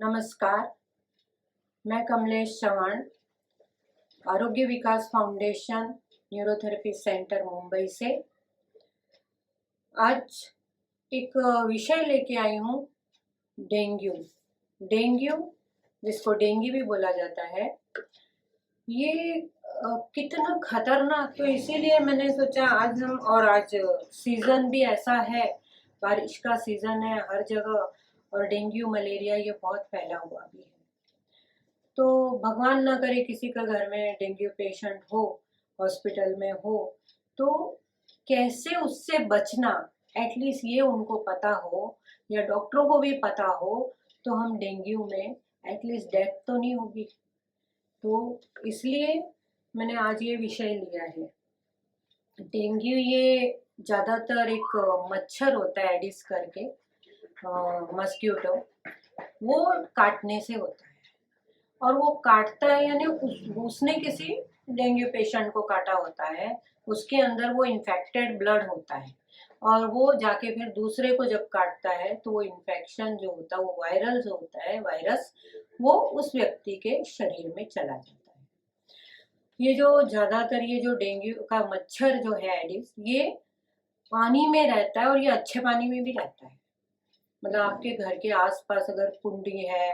नमस्कार, मैं कमलेश चौहान, आरोग्य विकास फाउंडेशन न्यूरोथेरेपी सेंटर मुंबई से आज एक विषय लेके आई हूँ। डेंगू डेंगू जिसको डेंगू भी बोला जाता है, ये कितना खतरनाक। तो इसीलिए मैंने सोचा आज सीज़न भी ऐसा है, बारिश का सीज़न है हर जगह, और डेंगू मलेरिया ये बहुत फैला हुआ भी है। तो भगवान ना करे किसी का घर में डेंगू पेशेंट हो, हॉस्पिटल में हो, तो कैसे उससे बचना, एटलीस्ट ये उनको पता हो या डॉक्टरों को भी पता हो, तो हम डेंगू में एटलीस्ट डेथ तो नहीं होगी। तो इसलिए मैंने आज ये विषय लिया है। डेंगू ये ज़्यादातर एक मच्छर होता है, एडिस करके मस्क्यूटो, वो काटने से होता है। और वो काटता है यानी उसने किसी डेंगू पेशेंट को काटा होता है, उसके अंदर वो इन्फेक्टेड ब्लड होता है, और वो जाके फिर दूसरे को जब काटता है तो वो इन्फेक्शन जो होता है, वो वायरल जो होता है, वायरस, वो उस व्यक्ति के शरीर में चला जाता है। ये जो डेंगू का मच्छर जो है एडिस, ये पानी में रहता है, और ये अच्छे पानी में भी रहता है। मतलब आपके घर के आसपास अगर कुंडी है,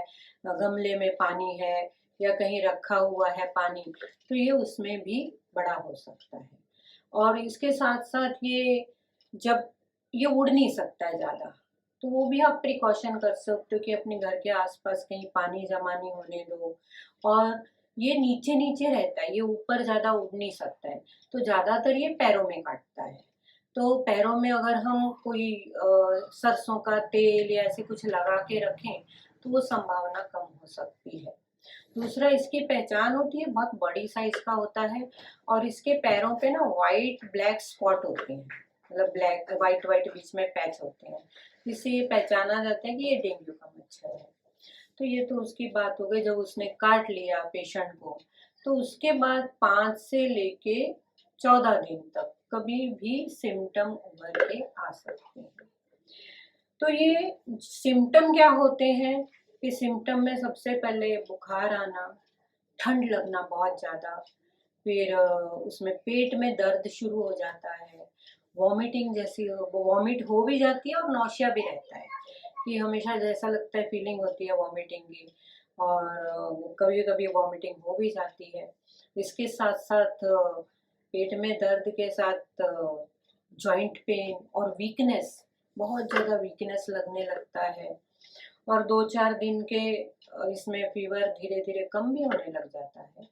गमले में पानी है, या कहीं रखा हुआ है पानी, तो ये उसमें भी बड़ा हो सकता है। और इसके साथ साथ जब ये उड़ नहीं सकता है ज़्यादा, तो वो भी आप प्रिकॉशन कर सकते हो कि अपने घर के आसपास कहीं पानी जमा नहीं होने दो। और ये नीचे नीचे रहता है, ये ऊपर ज़्यादा उड़ नहीं सकता है, तो ज़्यादातर ये पैरों में काटता है। तो पैरों में अगर हम कोई सरसों का तेल या ऐसे कुछ लगा के रखें, तो वो संभावना कम हो सकती है। दूसरा, इसकी पहचान होती है, बहुत बड़ी साइज का होता है, और इसके पैरों पे ना वाइट ब्लैक स्पॉट होते हैं, मतलब ब्लैक वाइट वाइट बीच में पैच होते हैं, जिससे ये पहचाना जाता है कि ये डेंगू का मच्छर है। तो ये तो उसकी बात हो गई, जब उसने काट लिया पेशेंट को, तो उसके बाद 5 से लेके 14 दिन तक कभी भी सिम्टम उभर के आ सकते हैं। तो ये सिम्टम क्या होते हैं कि सिम्टम में सबसे पहले बुखार आना, ठंड लगना बहुत ज़्यादा, फिर उसमें पेट में दर्द शुरू हो जाता है, वॉमिटिंग जैसी वॉमिट हो भी जाती है, और नौशिया भी रहता है कि हमेशा जैसा लगता है, फीलिंग होती है वॉमिटिंग की, और कभी कभी वॉमिटिंग हो भी जाती है। इसके साथ साथ पेट में दर्द के साथ जॉइंट पेन और वीकनेस, बहुत ज़्यादा वीकनेस लगने लगता है, और 2-4 दिन के इसमें फीवर धीरे धीरे कम भी होने लग जाता है।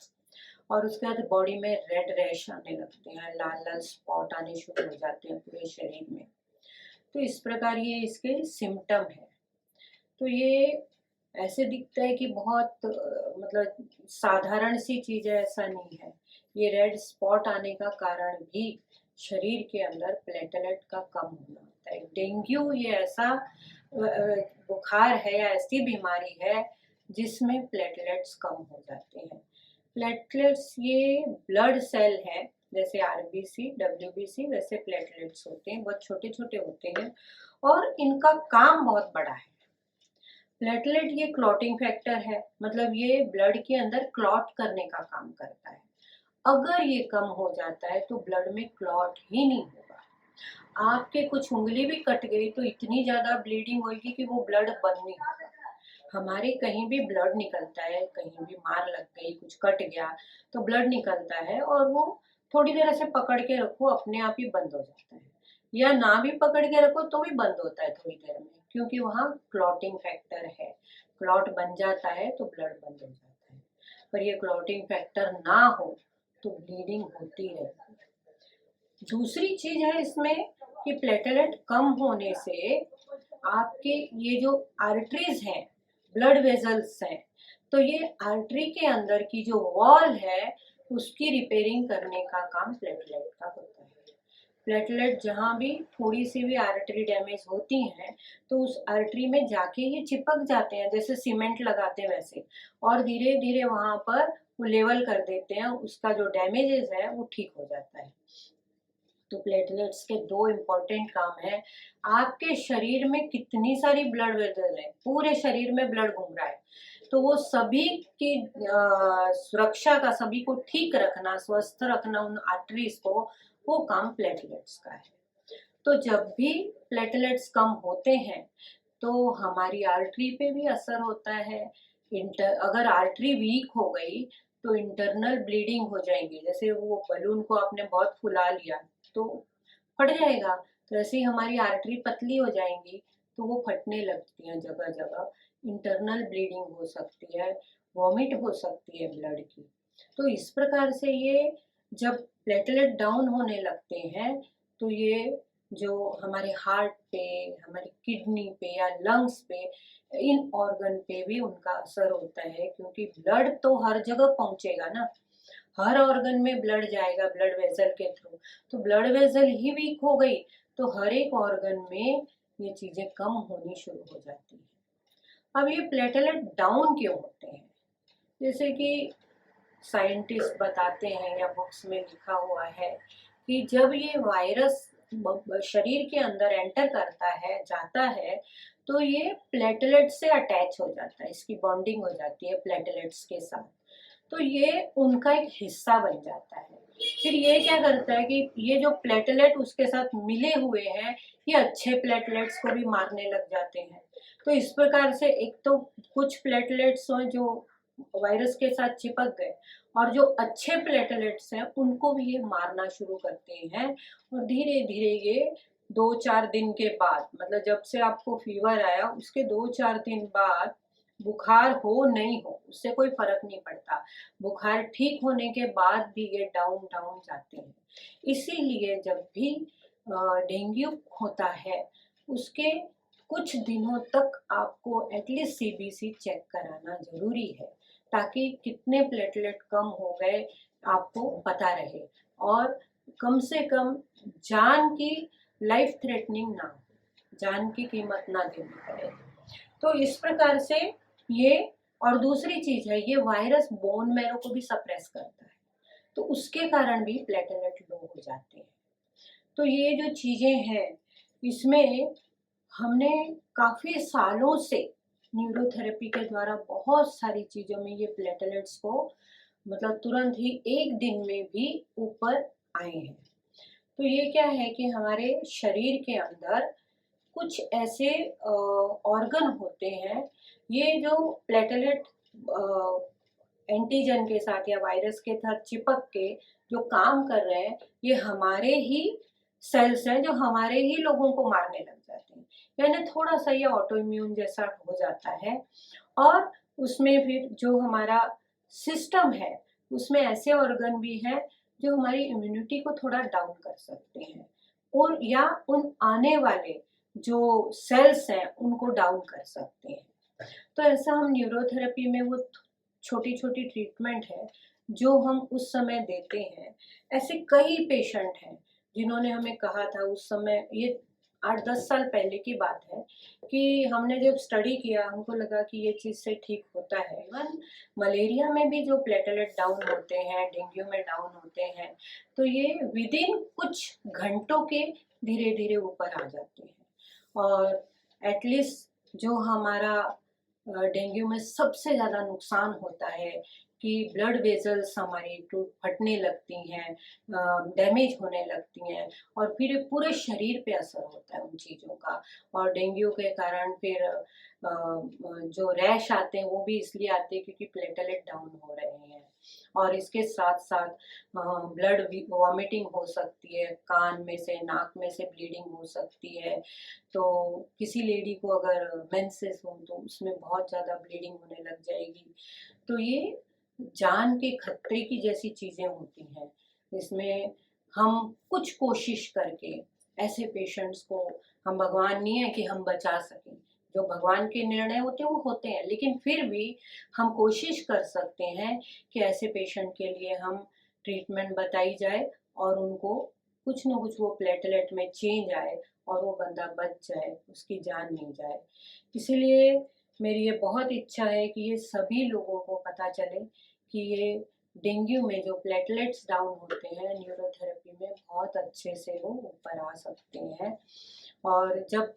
और उसके बाद बॉडी में रेड रैश आने लगते हैं, लाल लाल स्पॉट आने शुरू हो जाते हैं पूरे शरीर में। तो इस प्रकार ये इसके सिम्टम है। तो ये ऐसे दिखता है कि बहुत मतलब साधारण सी चीज़ है, ऐसा नहीं है। ये रेड स्पॉट आने का कारण भी शरीर के अंदर प्लेटलेट का कम होना होता है। डेंगू ये ऐसा बुखार है या ऐसी बीमारी है जिसमें प्लेटलेट्स कम हो जाते हैं। प्लेटलेट्स ये ब्लड सेल है, जैसे आरबीसी डब्ल्यूबीसी वैसे प्लेटलेट्स होते हैं, बहुत छोटे छोटे होते हैं, और इनका काम बहुत बड़ा है। प्लेटलेट ये क्लॉटिंग फैक्टर है, मतलब ये ब्लड के अंदर क्लॉट करने का काम करता है। अगर ये कम हो जाता है तो ब्लड में क्लॉट ही नहीं होगा। आपके कुछ उंगली भी कट गई तो इतनी ज़्यादा ब्लीडिंग होगी कि वो ब्लड बंद नहीं होगा। हमारे कहीं भी ब्लड निकलता है, कहीं भी मार लग गई, कुछ कट गया, तो ब्लड निकलता है, और वो थोड़ी देर ऐसे पकड़ के रखो, अपने आप ही बंद हो जाता है, या ना भी पकड़ के रखो तो भी बंद होता है थोड़ी देर में, क्योंकि वहाँ क्लॉटिंग फैक्टर है। क्लॉट बन जाता है तो ब्लड बंद हो जाता है। पर ये क्लॉटिंग फैक्टर ना हो तो ब्लीडिंग होती रहती है। दूसरी चीज है इसमें कि प्लेटलेट कम होने से आपके ये जो आर्टरीज हैं, ब्लड वेजल्स हैं, तो ये आर्टरी के अंदर की जो वॉल है उसकी रिपेयरिंग करने का काम प्लेटलेट का होता है। प्लेटलेट जहाँ भी थोड़ी सी भी आर्टरी डैमेज होती हैं, तो उस आर्टरी में जाके ये चिपक जाते हैं, जैसे सीमेंट लगाते हैं वैसे, और धीरे धीरे वहाँ पर वो लेवल कर देते हैं, उसका जो डैमेजेस है वो ठीक हो जाता है। तो प्लेटलेट्स के दो इम्पोर्टेंट काम है। आपके शरीर में कितनी सारी ब्लड वेसल है, पूरे शरीर में ब्लड घूम रहा है, तो वो सभी की सुरक्षा का, सभी को ठीक रखना, स्वस्थ रखना उन आर्टरीज को, वो काम प्लेटलेट्स का है। तो जब भी प्लेटलेट्स कम होते हैं तो हमारी आर्टरी पे भी असर होता है। अगर आर्टरी वीक हो गई तो इंटरनल ब्लीडिंग हो जाएंगी। जैसे वो बलून को आपने बहुत फुला लिया तो फट जाएगा, तो ऐसे ही हमारी आर्टरी पतली हो जाएंगी तो वो फटने लगती हैं जगह जगह। इंटरनल ब्लीडिंग हो सकती है, वॉमिट हो सकती है ब्लड की। तो इस प्रकार से ये जब प्लेटलेट डाउन होने लगते हैं तो ये जो हमारे हार्ट पे, हमारी किडनी पे या लंग्स पे, इन ऑर्गन पे भी उनका असर होता है, क्योंकि ब्लड तो हर जगह पहुंचेगा ना, हर ऑर्गन में ब्लड जाएगा ब्लड वेसल के थ्रू। तो ब्लड वेसल ही वीक हो गई तो हर एक ऑर्गन में ये चीजें कम होनी शुरू हो जाती है। अब ये प्लेटलेट डाउन क्यों होते हैं? जैसे कि साइंटिस्ट बताते हैं या बुक्स में लिखा हुआ है कि जब ये वायरस शरीर के अंदर एंटर करता है, जाता है, तो ये प्लेटलेट से अटैच हो जाता है, इसकी बॉन्डिंग हो जाती है प्लेटलेट्स के साथ, तो ये उनका एक हिस्सा बन जाता है। फिर ये क्या करता है कि ये जो प्लेटलेट उसके साथ मिले हुए हैं, ये अच्छे प्लेटलेट्स को भी मारने लग जाते हैं। तो इस प्रकार से एक तो कुछ प्लेटलेट्स जो वायरस के साथ चिपक गए, और जो अच्छे प्लेटलेट्स हैं उनको भी ये मारना शुरू करते हैं। और धीरे धीरे ये 2-4 दिन के बाद, मतलब जब से आपको फीवर आया उसके 2-4 दिन बाद, बुखार हो नहीं हो उससे कोई फर्क नहीं पड़ता, बुखार ठीक होने के बाद भी ये डाउन डाउन जाते हैं। इसीलिए जब भी डेंगू होता है उसके कुछ दिनों तक आपको एटलीस्ट सीबीसी चेक कराना जरूरी है, ताकि कितने प्लेटलेट कम हो गए आपको पता रहे, और कम से कम जान की, लाइफ थ्रेटनिंग ना हो, जान की कीमत ना देनी पड़े। तो इस प्रकार से ये, और दूसरी चीज है, ये वायरस बोन मैरो को भी सप्रेस करता है, तो उसके कारण भी प्लेटलेट लो हो जाते हैं। तो ये जो चीजें हैं इसमें हमने काफी सालों से न्यूरोथेरेपी के द्वारा बहुत सारी चीजों में ये प्लेटलेट्स को, मतलब तुरंत ही एक दिन में भी ऊपर आए हैं। तो ये क्या है कि हमारे शरीर के अंदर कुछ ऐसे ऑर्गन होते हैं, ये जो प्लेटलेट एंटीजन के साथ या वायरस के साथ चिपक के जो काम कर रहे हैं, ये हमारे ही सेल्स हैं जो हमारे ही लोगों को मारने लग जाते हैं। यानी थोड़ा सा ये ऑटो इम्यून जैसा हो जाता है। और उसमें फिर जो हमारा सिस्टम है उसमें ऐसे ऑर्गन भी हैं जो हमारी इम्यूनिटी को थोड़ा डाउन कर सकते हैं, और या उन आने वाले जो सेल्स हैं उनको डाउन कर सकते हैं। तो ऐसा हम न्यूरोथेरेपी में वो छोटी छोटी ट्रीटमेंट है जो हम उस समय देते हैं। ऐसे कई पेशेंट हैं जिन्होंने हमें कहा था उस समय, ये 8-10 साल पहले की बात है, कि हमने जब स्टडी किया हमको लगा कि ये चीज़ से ठीक होता है। इवन मलेरिया में भी जो प्लेटलेट डाउन होते हैं, डेंगू में डाउन होते हैं, तो ये विदिन कुछ घंटों के धीरे धीरे ऊपर आ जाते हैं। और एटलीस्ट जो हमारा डेंगू में सबसे ज़्यादा नुकसान होता है कि ब्लड वेसल्स हमारी टूट फटने लगती हैं, डैमेज होने लगती हैं, और फिर पूरे शरीर पे असर होता है उन चीज़ों का। और डेंगू के कारण फिर जो रैश आते हैं वो भी इसलिए आते हैं क्योंकि प्लेटलेट डाउन हो रहे हैं। और इसके साथ साथ ब्लड वॉमिटिंग हो सकती है, कान में से, नाक में से ब्लीडिंग हो सकती है। तो किसी लेडी को अगर मेंसेस हो तो उसमें बहुत ज़्यादा ब्लीडिंग होने लग जाएगी। तो ये जान के खतरे की जैसी चीज़ें होती हैं। इसमें हम कुछ कोशिश करके ऐसे पेशेंट्स को, हम भगवान नहीं है कि हम बचा सकें, जो भगवान के निर्णय होते हैं वो होते हैं, लेकिन फिर भी हम कोशिश कर सकते हैं कि ऐसे पेशेंट के लिए हम ट्रीटमेंट बताई जाए और उनको कुछ न कुछ वो प्लेटलेट में चेंज आए और वो बंदा बच जाए, उसकी जान नहीं जाए। इसीलिए मेरी ये बहुत इच्छा है कि ये सभी लोगों को पता चले कि ये डेंगू में जो प्लेटलेट्स डाउन होते हैं न्यूरोथेरेपी में बहुत अच्छे से वो ऊपर आ सकते हैं। और जब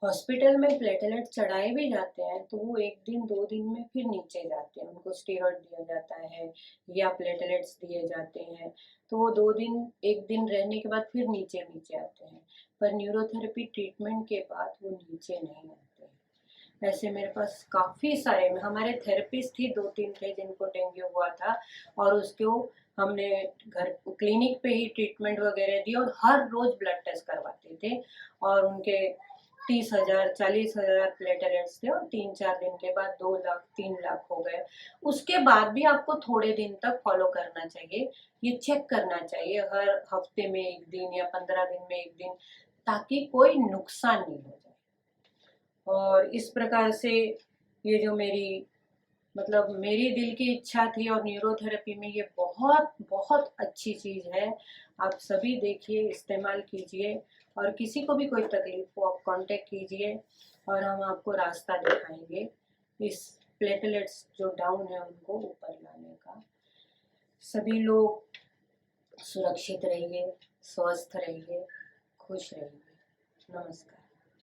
हॉस्पिटल में प्लेटलेट चढ़ाए भी जाते हैं तो वो 1 दिन 2 दिन में फिर नीचे जाते हैं, उनको स्टेरॉइड दिया जाता है या प्लेटलेट्स दिए जाते हैं, तो वो 2 दिन 1 दिन रहने के बाद फिर नीचे आते हैं। पर न्यूरोथेरेपी ट्रीटमेंट के बाद वो नीचे नहीं आते हैं। ऐसे मेरे पास काफ़ी सारे हमारे थेरेपिस्ट ही 2-3 थे जिनको डेंगू हुआ था, और उसको हमने घर क्लिनिक पे ही ट्रीटमेंट वगैरह दी और हर रोज़ ब्लड टेस्ट करवाते थे, और उनके 30,000 40,000 प्लेटलेट्स थे और 3-4 दिन के बाद 2 लाख 3 लाख हो गए। उसके बाद भी आपको थोड़े दिन तक फॉलो करना चाहिए, ये चेक करना चाहिए हर हफ्ते में 1 दिन या 15 दिन में 1 दिन, ताकि कोई नुकसान नहीं हो जाए। और इस प्रकार से ये जो मेरी मतलब मेरी दिल की इच्छा थी, और न्यूरोथेरेपी में ये बहुत बहुत अच्छी चीज़ है। आप सभी देखिए, इस्तेमाल कीजिए, और किसी को भी कोई तकलीफ हो आप कांटेक्ट कीजिए, और हम आपको रास्ता दिखाएंगे इस प्लेटलेट्स जो डाउन है उनको ऊपर लाने का। सभी लोग सुरक्षित रहिए, स्वस्थ रहिए, खुश रहिए। नमस्कार।